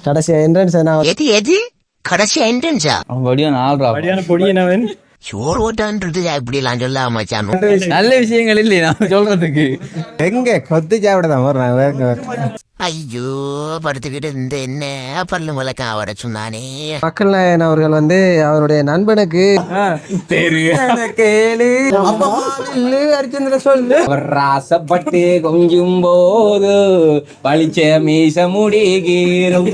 கடைசி என்ட்ரன்ஸ் எது கடைசி என்ட்ரன்ஸா? அவன் வடிவான ஆள்றா. பொடியனவன் சோறு ஓட்டான்றது அப்படிலாம் சொல்லாம மச்சான். நல்ல விஷயங்கள் இல்லை நான் சொல்றதுக்கு. எங்க கொத்து சாப்பிடதான் வர்றான். ஐயோ படுத்துக்கிட்டு இந்த என்ன பல்லு முளைக்க வர சொன்னானே. மக்கள் நாயன் அவர்கள் வந்து அவருடைய நண்பனுக்கு கேளு அரிச்சந்திர சொல்லு ராசப்பட்டு கொஞ்சும் போது பளிச்ச மீச முடிகிறோம்.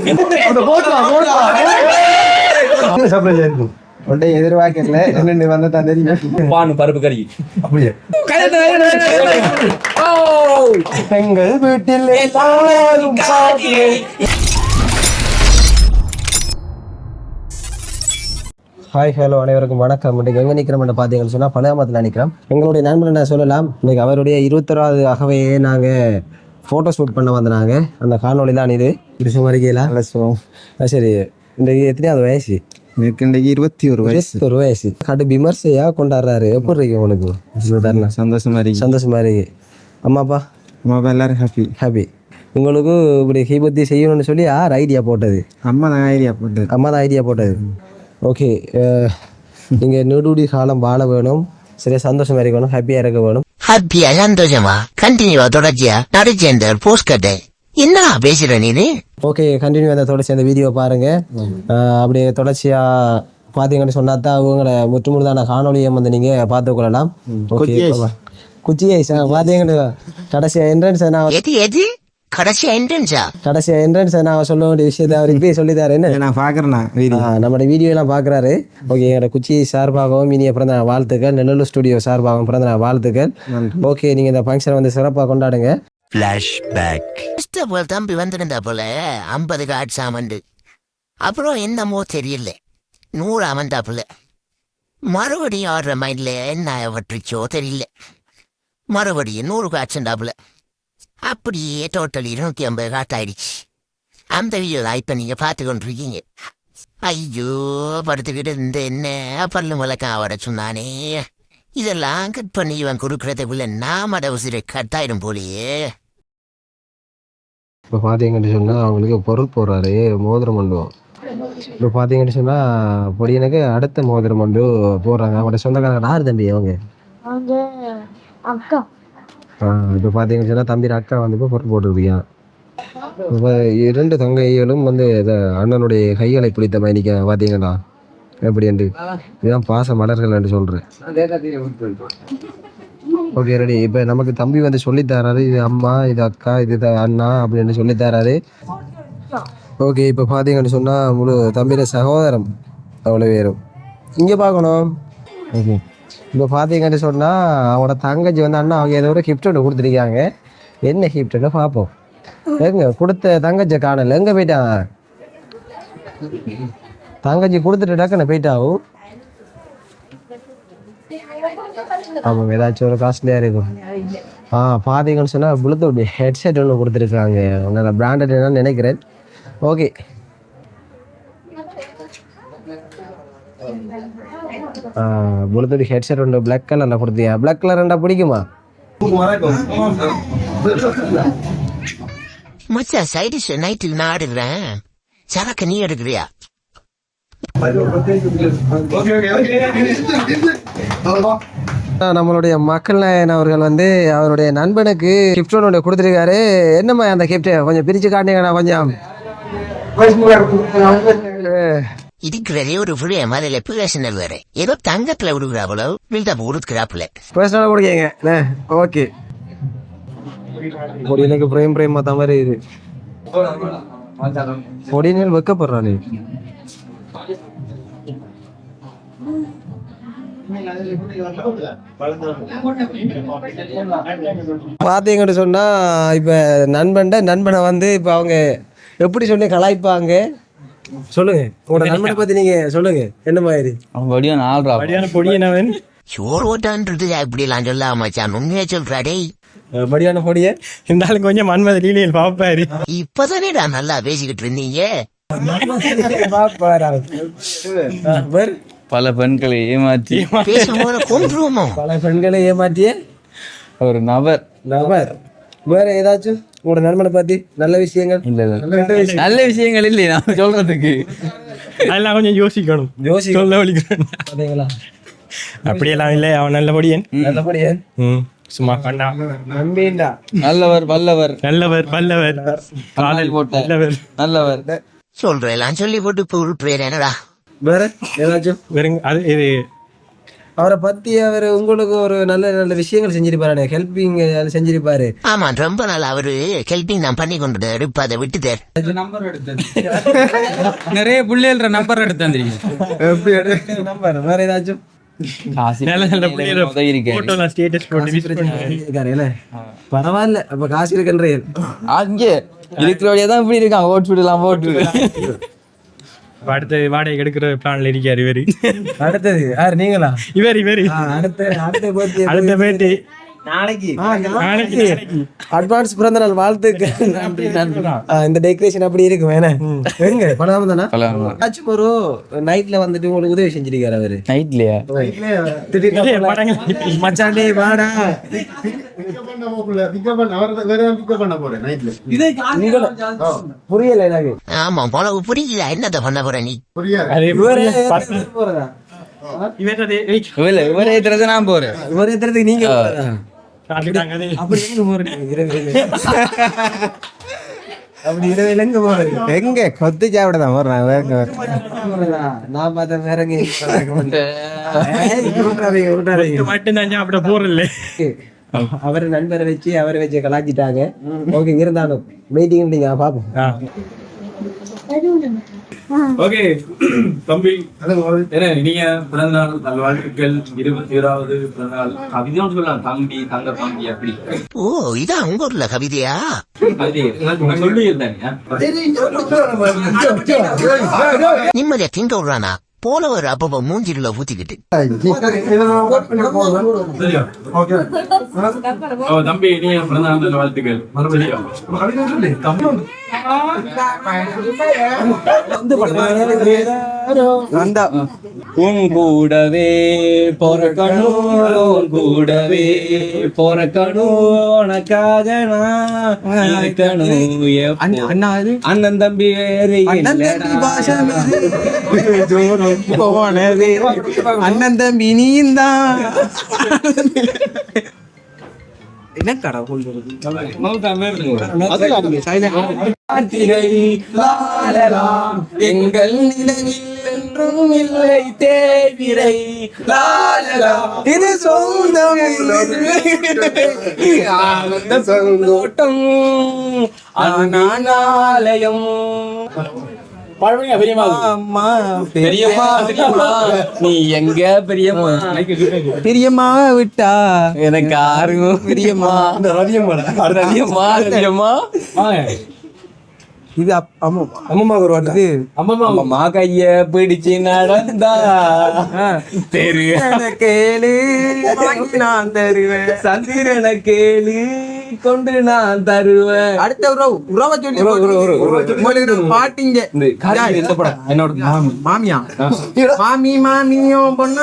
ஒன்றை எதிர்பார்க்கல என்ன வந்த தான் தெரியும். பானு பருப்பு கறி அப்படியே எங்கள் வீட்டில் ஹாய் ஹலோ அனைவருக்கும் வணக்கம். இன்றைக்கு எங்கே நிற்கிறோம் பார்த்தீங்கன்னு சொன்னால் பழையாமத்தில் நிற்கிறோம். எங்களுடைய நண்பன் என்ன சொல்லலாம், இன்றைக்கி அவருடைய 21வது அகவையே நாங்கள் ஃபோட்டோ ஷூட் பண்ண வந்தாங்க. அந்த காணொலி தான் இது. இது மாதிரிலாம் சரி. இன்றைக்கு எத்தனையாவது வயசு? இன்றைக்கு 21 வயசு. கடு விமர்சையா கொண்டாடுறாரு. எப்படி இருக்கு உங்களுக்கு? சந்தோஷமா இருக்கு. அம்மாப்பா எல்லாரும் ஹாப்பி. உங்களுக்கு இப்படி ஹீபத்தி செய்யணும்னு சொல்லி யார் ஐடியா போட்டது? அம்மா தான் ஐடியா போட்டது. ஓகே, நீங்கள் நெடுடி காலம் வாழ வேணும், சரியா சந்தோஷமா இருக்கணும், ஹாப்பியாக இருக்க வேணும். ஹாப்பியா சந்தோஷமா கண்டினியூவா தொடர்ச்சியா நடிச்சேன் போஸ்ட் கட்டை என்ன பேசுற நீ? ஓகே, கண்டினியூ அந்த தொடர்ச்சி அந்த வீடியோ பாருங்க. அப்படியே தொடர்ச்சியாக பார்த்தீங்கன்னு சொன்னா தான் அவங்களை முற்றுமுழுதான காணொலியை வந்து நீங்கள் பார்த்துக்கொள்ளலாம். ஓகே, குச்சி ஐஸ் பார்த்தீங்கன்னு கடைசி என்ட்ரன்ஸ் எது கடைசி என்ட்ரன்ஸா? கடைசி என்ட்ரன்ஸ் நான் சொல்ல வேண்டிய விஷயத்தை அவர் இப்பயே சொல்லித்தாரு. என்ன நான் பார்க்குறேன், நம்மளோட வீடியோ எல்லாம் பார்க்குறாரு. ஓகே, எங்களோட குச்சி சார்பாகவும் இனிய பிறந்த வாழ்த்துக்கள், நெல்லூர் ஸ்டுடியோ சார்பாகவும் பிறந்த வாழ்த்துக்கள். ஓகே, நீங்கள் இந்த ஃபங்க்ஷனை வந்து சிறப்பாக கொண்டாடுங்க. தம்பி வந்திருந்தா போல 50 கார்ட்ஸ் ஆமண்டு. அப்புறம் என்னமோ தெரியல 100 ஆமந்தாப்புல. மறுபடியும் ஆடுற மைண்ட்ல என்ன வட்டுச்சோ தெரியல. மறுபடியும் 100 காட்சுண்டாப்புல. அப்படியே டோட்டல் 250 காட் ஆயிடுச்சு. அந்த வீடியோ தான் இப்ப நீங்க பார்த்து கொண்டிருக்கீங்க. ஐயோ படுத்துக்கிட்டு இந்த என்ன பல்லு முளைக்க வர சொன்னானே. இதெல்லாம் கட் பண்ணி இவன் கொடுக்கறதுக்குள்ள நாம உசிரை கட்டாயிடும் போலியே. இப்போ பார்த்தீங்கன்னு சொன்னால் அவங்களுக்கு பொருள் போடுறாரு, மோதிரம் மண்டுவோம். இப்போ பார்த்தீங்கன்னு சொன்னால் பொடியனுக்கு அடுத்த மோதிரம் மண்டு போடுறாங்க. அவங்களோட சொந்தக்காரங்க யார் தம்பி? அவங்க அக்கா. இப்போ பார்த்தீங்கன்னு சொன்னால் தம்பியோட அக்கா வந்து இப்போ பொருள் போட்டுருக்கியா. இப்போ 2 தங்கைகளும் வந்து அண்ணனுடைய கைகளை பிடித்த மாதிரி பார்த்தீங்கன்னா எப்படி என்று இதுதான் பாச மலர்கள் என்று சொல்கிறேன். Okay, ready. இப்போ நமக்கு தம்பி வந்து சொல்லித்தராரு, இது அம்மா, இது அக்கா, இது அண்ணா அப்படின்னு சொல்லித்தராரு. ஓகே, இப்போ பார்த்தீங்கன்னு சொன்னால் முழு தம்பியோட சகோதரம் அவ்வளோ வேறும் இங்கே பார்க்கணும். ஓகே, இப்போ பார்த்தீங்கன்னு சொன்னால் அவனோட தங்கச்சி வந்து அண்ணா அவங்க ஏதோ ஒரு கிஃப்ட் ஒன்று கொடுத்துருக்காங்க. என்ன கிஃப்ட்னு பார்ப்போம். எங்க கொடுத்த தங்கச்சி காணல, எங்கே போயிட்டாங்க? தங்கச்சி கொடுத்துட்டு டக்குன்னு போயிட்டாவும். ஆமாம், ஏதாச்சும் ஒரு காஸ்ட்லியாக இருக்கும். பார்த்தீங்கன்னு சொன்னால் ப்ளூடூத் ஹெட்செட் ஒன்று கொடுத்துருக்காங்க. நல்லா பிராண்டட் என்னன்னு நினைக்கிறேன். ஓகே, ப்ளூடூத் ஹெட்செட் ஒன்று பிளாக் கலரில் கொடுத்தீங்க. பிளாக் கலர் ரெண்டா பிடிக்குமா? மச்சா சைடிஷ் நைட்டுக்கு நான் ஆடுறேன். சரக்கு நீ எடுக்கிறியா? நம்மளுடைய மக்கள் நாயன் அவர்கள் வந்து அவருடைய நண்பனுக்கு கிஃப்ட் ஒன்று கொடுத்துருக்காரு. என்னம்மா அந்த கிஃப்ட் கொஞ்சம் பிரிச்சு காட்டிங்கன்னா கொஞ்சம். இதுக்குறதே ஒரு புளிய மாதிரி பேர்சனல் வேற ஏதோ தங்கத்துல விடுக்கிறாப்புல பில்டப் கொடுக்குறாப்புல. பேர்சனல் கொடுக்கீங்க. ஓகே, பொடியனுக்கு பிரேம் மத்த மாதிரி இது பொடியனில் வைக்கப்படுறானே. பார்த்தீங்கன்னு சொன்னா இப்ப நண்பனை வந்து இப்ப அவங்க எப்படி சொல்லி கலாய்ப்பாங்க. சொல்லுங்க, உங்களோட நண்பனை பத்தி நீங்க சொல்லுங்க. என்ன மாதிரி? அவன் வடிவான ஆள்றா. பொடியனவன் சோறு ஓட்டான்றது அப்படிலாம் சொல்லாம மச்சான். உண்மையா சொல்றாடே. படியான பொடிய இருந்தாலும் கொஞ்சம் மன்மத லீலையில் பாப்பாரு. இப்பதானேடா நல்லா பேசிக்கிட்டு இருந்தீங்க. பல பெண்களை ஏமாற்றி பேசும்போது கொன்றுவோமோ. பல பெண்களை ஏமாற்றிய ஒரு நபர் வேற ஏதாச்சும் உங்களோட நண்பனை பத்தி நல்ல விஷயங்கள்? இல்ல நல்ல விஷயங்கள் இல்லை நான் சொல்றதுக்கு. அதெல்லாம் கொஞ்சம் யோசிக்கணும். சொல்ல வலிக்கிறேன். பாத்தீங்களா? அப்படியெல்லாம் இல்லை, அவன் நல்லபடியன். நல்லபடியா சும்மா பண்ணா நம்பிண்டா. நல்லவர் வல்லவர் நல்லவர் பல்லவர் காலில் போட்ட நல்லவர். நல்லவர். சொல்றேன் சொல்லி போட்டு இப்போ உருட்டுவேன் என்னடா. வேற ஏதாச்சும் வெறுங்க அது இது அவரை பத்தி அவர் உங்களுக்கு ஒரு நல்ல நல்ல விஷயங்கள் செஞ்சிருப்பாரு, ஹெல்பிங் செஞ்சிருப்பாரு. ஆமா, ரொம்ப நாள் அவரு ஹெல்பிங் நான் பண்ணி கொண்டு இப்ப அதை விட்டுட்டார். நம்பர் எடுத்தது நிறைய புள்ளைகள நம்பர் எடுத்து வந்திருக்கீங்க. நம்பர் வேற ஏதாச்சும் நல்ல நல்ல போட்டோலாம் ஸ்டேட்டஸ் போட்டு மிஸ் இருக்காரு. பரவாயில்ல, அப்ப காசு இருக்குன்றேன். அங்கே இருக்கிறவழியா தான் இப்படி இருக்கான். ஓட்டு விடலாம் போட்டு. அடுத்த வாடகை எடுக்கிற பிளான்ல இருக்காரு இவரு. அடுத்தது யார்? நீங்களா? இவரு அடுத்த பேட்டி நாளைக்கு அட்வான்ஸ் பிறந்த நாள் வாழ்த்துக்கள். இந்த டெக்கரேஷன் அப்படி இருக்கும். வேணா எங்க பணம் தானே ஆச்சும் ஒரு நைட்ல வந்துட்டு உங்களுக்கு உதவி செஞ்சிருக்காரு அவரு. நைட்லயா? மச்சாண்டே வாடா புரியல எனக்கு. ஆமா, போல புரியுதா? என்னத்த பண்ண போற நீ? இவரே ஏத்துறது நான் போறேன். இவரே எத்தறதுக்கு நீங்க அப்படி எங்க போறீங்க? அப்படி இரவு எங்க போறீங்க? எங்க கொத்து சாப்பிடதான் போறேன். நான் பார்த்தேன் வேற மட்டும்தான் சாப்பிட போறல. அவரை நண்பரை வச்சு அவரை வச்சு கலாச்சிட்டாங்க. ஓகே, இருந்தாலும் மீட்டிங் நீங்க பாப்போம். ஓகே தம்பி, என்ன நீங்க பிறந்தநாள் நல்வாழ்த்துக்கள். 21வது பிறந்தநாள் கவிதைன்னு சொல்லலாம். தம்பி தங்க தம்பி அப்படி. ஓ, இதான் உங்க ஊர்ல கவிதையா? சொல்லி இருந்தாங்க. நிம்மதியா திங்க விடுறானா போல ஒரு அப்ப மூஞ்சில ஊத்திக்கிட்டு. தம்பி நீங்க பிறந்தநாள் நல்வாழ்த்துக்கள். மறுபடியும் உன் கூடவே பொறக்கணும், கூடவே பொறக்கணும், உனக்காக நான் இருக்கணும். அண்ணன் தம்பி வேறு போனது அண்ணன் தம்பி நீந்தான். என்ன கடை எங்கள் நிலவில் என்றும் இல்லை தேவிரை. இது சொந்தம் ஆனந்த சந்தோட்டம் ஆனாலயம். பெரியம்மா நீ எங்க பெரியம்மா? பெரியம்மா விட்டா எனக்கு ஆர்வம் பெரியம்மா. பெரியம்மா இது அம்மம்மா ஒரு வாட்டு அம்மா கைய பிடிச்சு நடந்தா தெரு கேளு நான் தருவேன். சந்திரனை கேளு கொண்டு நான் தருவேன். அடுத்த உறவை சொல்லி பாட்டிங்க என்னோட மாமியா மாமி மாமியும் பொண்ணு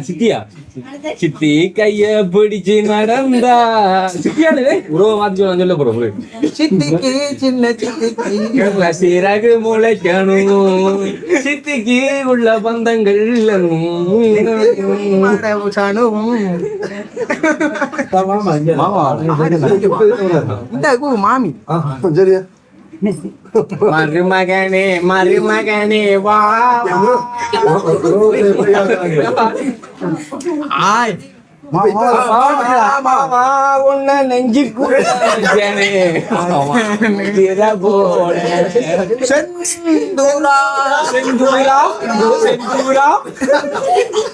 சித்தியா சித்தி கைய பிடிச்சு நடந்தா. சித்தியானு உறவை மாத்தி சொல்ல போறோம். சித்திக்கு சின்ன சித்திக்கு சிறகு முளைக்கணும், சித்திக்கு உள்ள பந்தங்கள் மாமி மருமகனே மருமகனே வா. ஆய் உன்ன நெஞ்சுக்குள்ள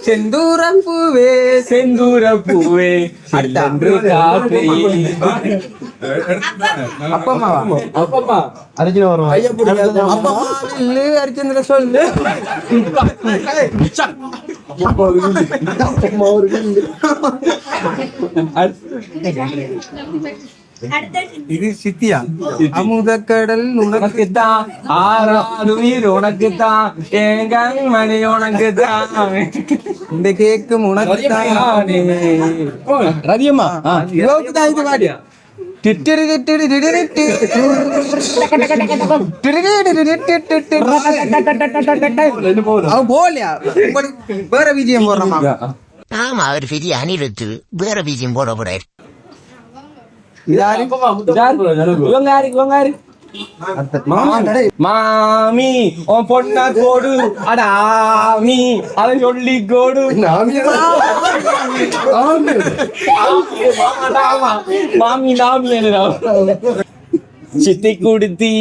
செந்தூர பூவே செந்தூர பூவே அன்று காப்பி. அப்பம்மா அர்ஜுன வரும். அரிச்சந்திர சொல்லு. இது சித்தியா அமுதக்கடல் உனக்குத்தான் ஆறாதுயிர் உனக்குத்தான் என் கண்மணி உனக்குத்தான் இந்த கேக்கும் உனக்குத்தானே ரதியம்மா இவக்குதான் இது பாடியா அவன் போகலையா வேற விஜயம் போடுறாமா ஆமா அவர் பெரிய அனிருத்து வேற பீஜியம் போட போறாரு. மாமி உன் பொண்ணா கோடு அடாமி அதை சொல்லி கோடு மாமி நாமி சித்தி குடுத்தி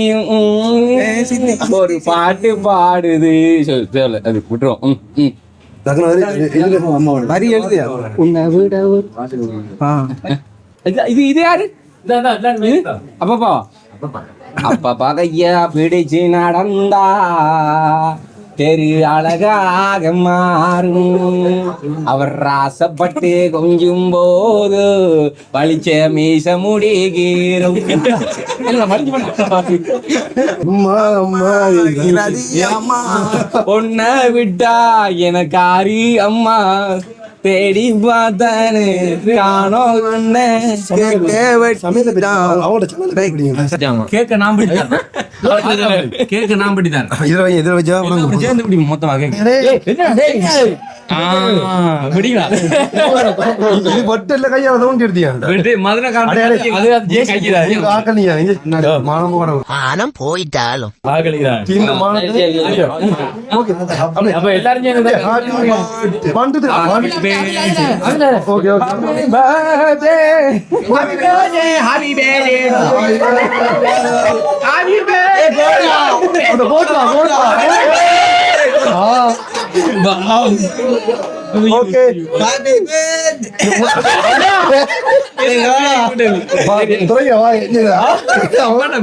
ஒரு பாட்டு பாடுது அது விட்டுரும். வரி எழுதியா இது இது யாரு அப்பப்பா அப்பப்பா கையா பிடிச்சு நடந்தா தெரு அழகாக மாறும் அவர் ராசப்பட்டு கொஞ்சும் போது பழிச்ச மீச முடிகிறோம். பொண்ண விட்டா எனக்காரி அம்மா தேடி பார்த்தானே காணோம் கேட்க நான் கேட்க நான் படித்தான் சேர்ந்து பிடி மொத்தமாக ஆனம் போயிட்டாலும்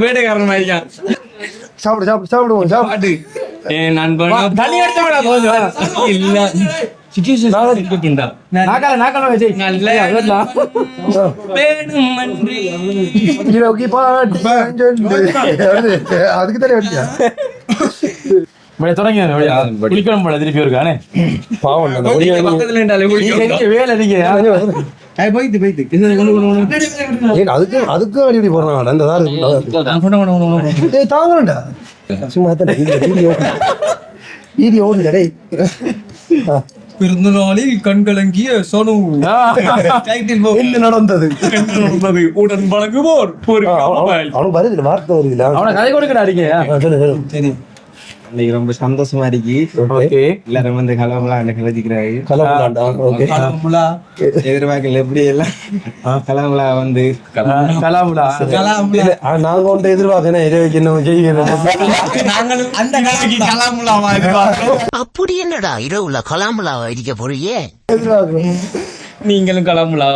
வேட்டைக்காரன் சாப்பிடுவோம் சாப்பிடு என் நண்பன் தண்ணி அதுக்கு தானே வச்சியா தொடங்க குளிக்கணும் போல திருப்பி இருக்கானே அதுக்கு அடி போறான் தாங்கடா சும்மா பிறந்தநாளில் கண்கலங்கிய சோனு என்ன நடந்தது உடன் வழங்குவோர் அவனுக்கு வருது வார்த்தை வருது அவனை கதை கொடுக்கிறாரு. சரி இன்னைக்கு ரொம்ப சந்தோஷமா இருக்கு. எல்லாரும் வந்து கலமுலா கலச்சிக்கிறாரு. கலமுலா எதிர்பார்க்கல எப்படி எல்லாம் கலமுலா வந்து கலாமுலா நாங்க ஒன்று எதிர்பார்க்கணும் அப்படி என்னடா இரவுல கலாமுலாவை அடிக்க போறியே? நீங்களும் கலாமுலா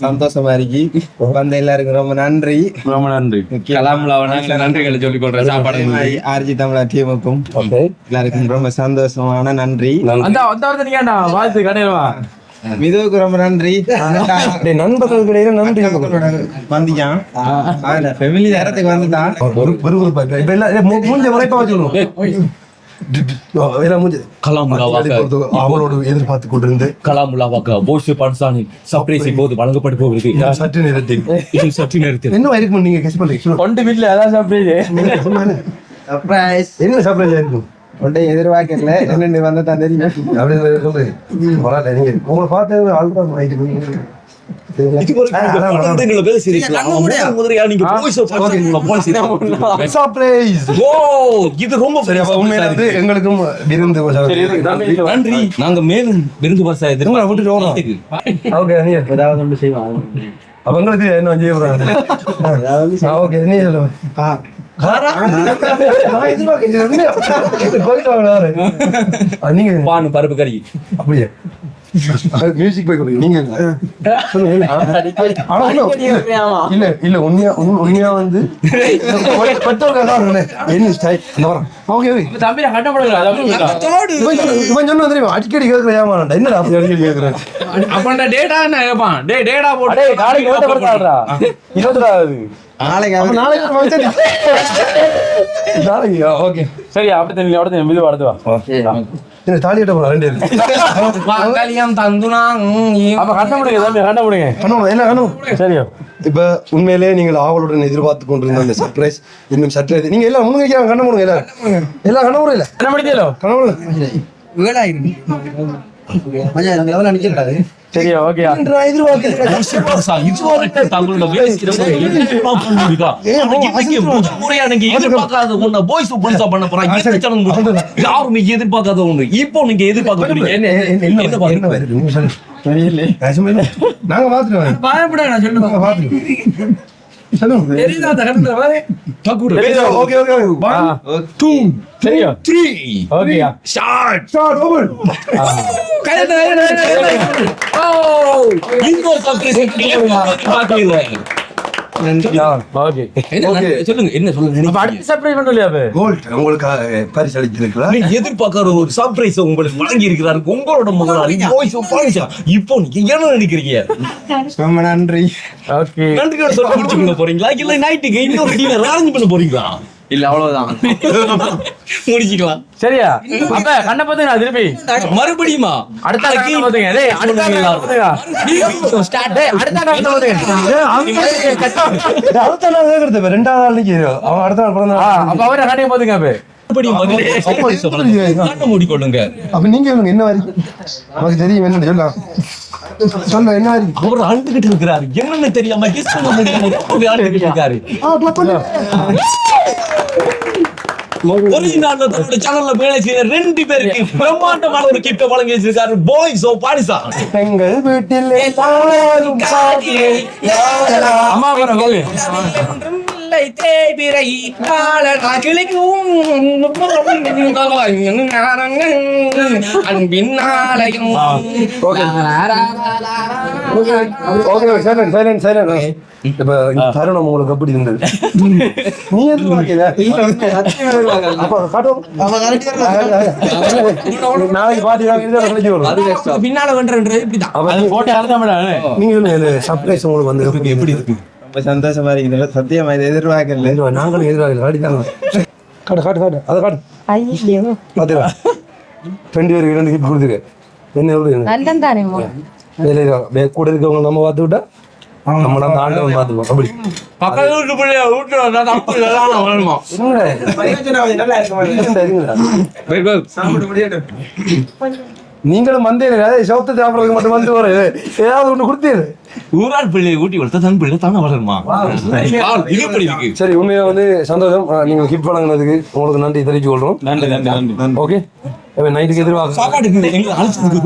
சந்தோஷமா இருக்கு. வந்த எல்லாருக்கும் ரொம்ப நன்றி. ரொம்ப நன்றி. கலாமுலாவை நாங்க நன்றிகளை சொல்லிக் கொள்றேன். சாப்பாடு ஆர்ஜி தமிழா டீமுக்கும் எல்லாருக்கும் ரொம்ப சந்தோஷமான நன்றி. வாழ்த்து கடையவா மிதுவுக்கு ரொம்ப நன்றி. நண்பர்களுக்கு நன்றி வந்தியான் ஃபேமிலி நேரத்துக்கு வந்துட்டான். மூஞ்ச முறைப்பா வச்சுக்கணும் அவளோடு எதிர்பார்த்து கொண்டிருந்து கலாமுலாவாக போஷ் பன்சானி சர்ப்ரைஸ் இப்போது வழங்கப்பட்டு போகிறது. சற்று நேரத்தில் சற்று நேரத்தில் என்ன இருக்கும் நீங்க கெஸ் பண்றீங்க? ஒன்று வீட்டுல அதான் சர்ப்ரைஸ். என்ன சர்ப்ரைஸ் இருக்கும்? ஒன்றை எதிர்பார்க்கல என்னென்னு வந்தா தான் தெரியும். அப்படின்னு சொல்லு வராது. நீங்க உங்களை பார்த்து ஆல்பம் ஆயிட்டு எங்களுக்கும் விருந்து நன்றி. நாங்க மேலும் விருந்து ஏதாவது செய்வோம். அவங்களுக்கு என்ன செய்யறாங்க? பருப்பு கறி அப்படியே மியூசிக் போய் கொடுங்க நீங்க சொல்லுங்க ஆனா இல்ல இல்ல உண்மையா வந்து என்ன ஸ்டைல் ஓகே தம்பி கட்ட இவன் சொன்னா தெரியுமா அடிக்கடி கேட்கிற ஏமாறா என்னடா அப்படி அடிக்கடி கேட்கிறேன் அப்ப டேட்டா என்ன கேட்பான் டேட்டா போட்டு நாளைக்கு ஓட்டப்படுறாடா 20 நாளைக்கு ஓகே சரி அப்படி தெரியல அடுத்து மெது அடுத்து வா என்ன தாலியிட்ட போறா ரெண்டு கல்யாணம் தந்துனா அப்ப கட்ட முடியுங்க தம்பி கட்ட முடியுங்க பண்ணணும் என்ன வேணும் சரியா இப்ப உண்மையிலே நீங்கள் ஆவலுடன் எதிர்பார்த்து கொண்டிருந்த அந்த சர்ப்ரைஸ் இன்னும் சற்று நீங்க எல்லாம் முன்னுக்கு வைக்கிறாங்க கண்ண முடியுங்க எல்லாம் கண்ண முடியல என்ன முடியல கண்ண முடியல சரியா ஓகே தங்களோட வேலை பண்ண போறாங்க யாருமே எதிர்பார்க்காத ஒண்ணு இப்போ நீங்க எதிர்பார்க்க போறீங்க நாங்க பாத்துருவோம் பயப்பட நான் சொல்லுங்க ஓகே ஓகே 2 சரியா 3 ஓகேயா ஸ்டார்ட் ஓபன் ஓகே சொல்லுங்க என்ன சொல்லுங்க அடுத்து சர்ப்ரைஸ் பண்ணலையா கோல்ட் உங்களுக்கு பரிசு அளிச்சிருக்கா எதிர்பார்க்காத ஒரு சர்ப்ரைஸ் உங்களுக்கு வழங்கி இருக்கிறாரு உங்களோட முதலாளி இப்போ நீங்க என்ன நினைக்கிறீங்க ரொம்ப நன்றி ஓகே நன்றி சொல்லி முடிச்சுக்க போறீங்களா இல்ல நைட்டுக்கு இன்னொரு டின்னர் அரேஞ்ச் பண்ண போறீங்களா இல்ல அவ்வளவுதான் முடிச்சுக்கலாம் சரியா அப்ப கண்ண பாத்துங்க திருப்பி மறுபடியுமா அடுத்த கண்ண பாத்துங்க டேய் அடுத்த ஸ்டார்ட் டேய் அடுத்த கண்ண பாத்துங்க அடுத்த நாள் கேக்குறது ரெண்டாவது நாள் நிக்கிறோம் அவன் அடுத்த நாள் பிறந்த அப்ப அவரே கண்ணை பாத்துங்க அப்ப மூடிக்கொள்ளுங்க அப்ப நீங்க என்ன வரைக்கும் நமக்கு தெரியும் என்ன சொல்லலாம் சொல்ல என்ன வரைக்கும் அவர் அழுதுகிட்டு இருக்கிறாரு என்னன்னு தெரியாம கெஸ் பண்ண முடியாம அழுதுகிட்டு இருக்காரு ஒரே நாள்ல தன்னோட சேனல்ல வேலை செய்யற 2 பேருக்கு பிரம்மாண்டமான ஒரு கிஃப்ட் வழங்கி வச்சிருக்காரு பாய்ஸ் ஆஃப் பாரிசா எங்கள் வீட்டில் அம்மா வர போங்க தேவிரை அன்பின் ஆலயம் இப்ப தருணம் உங்களுக்கு எப்படி இருந்தது நீ நாளைக்கு பாத்தீங்கன்னா பின்னால பண்றது இப்படிதான் போட்டு அர்த்தம் நீங்க சர்ப்ரைஸ் உங்களுக்கு வந்து எப்படி இருக்கு ரொம்ப சந்தோஷமா இருக்குது சத்தியமா இதை எதிர்பார்க்கல நாங்களும் எதிர்பார்க்கல காட்டிட்டாங்க காட்டு காட்டு காட்டு அதை காட்டு பாத்தீங்களா 2 பேருக்கு 2 கிஃப்ட் கொடுத்துரு என்ன எவ்வளவு கூட இருக்கவங்க நம்ம பார்த்து விட்டா நம்மள தாண்டவன் பார்த்துப்போம் அப்படி பக்கத்து வீட்டு பிள்ளைய வீட்டு தப்பு எல்லாம் வேணுமா நீங்களும் மந்தேன் சௌத்த சாப்பிடறதுக்கு மட்டும் வந்து ஒரு ஏதாவது ஒண்ணு கொடுத்தீரு ஊரால் பிள்ளையை ஊட்டி வளர்த்தா தன் பிள்ளை தானே வளருமா இது எப்படி இருக்கு சரி உண்மையா வந்து சந்தோஷம் நீங்க கிஃப்ட் வழங்கினதுக்கு உங்களுக்கு நன்றி தெரிவிச்சு கொள்றோம் நன்றி நன்றி நன்றி ஓகே நைட்டுக்கு எதிர்பார்க்க சாப்பாடுக்கு எங்க அழைச்சதுக்கு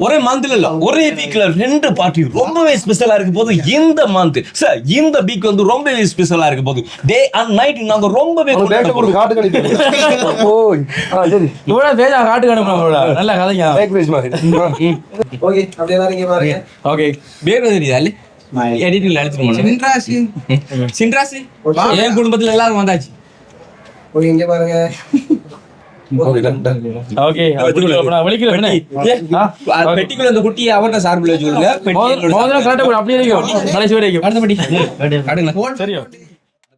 ஒரே மந்த்ல இல்ல ஒரே வீக்ல 2 பார்ட்டி ரொம்பவே ஸ்பெஷலா இருக்கு போது இந்த மந்த் சார் இந்த வீக் வந்து ரொம்பவே ஸ்பெஷலா இருக்கு போது டே அண்ட் நைட் நாங்க ரொம்பவே காட்டு கணிப்பு சரி இவ்வளவு பேஜா காட்டு கணிப்பு நல்ல கதைங்க ஓகே அப்படியே தான் நீங்க பாருங்க ஓகே பேர் தெரியுதா எடிட்டிங்ல அழைச்சிட்டு சின்ராசி என் குடும்பத்துல எல்லாரும் வந்தாச்சு ஓகே இங்க பாருங்க ஓகே பெட்டிக்குள்ள இந்த குட்டியை அவர்கிட்ட சார்பில் வச்சுக்கோங்க அப்படியே அடுத்த பெட்டி சரியா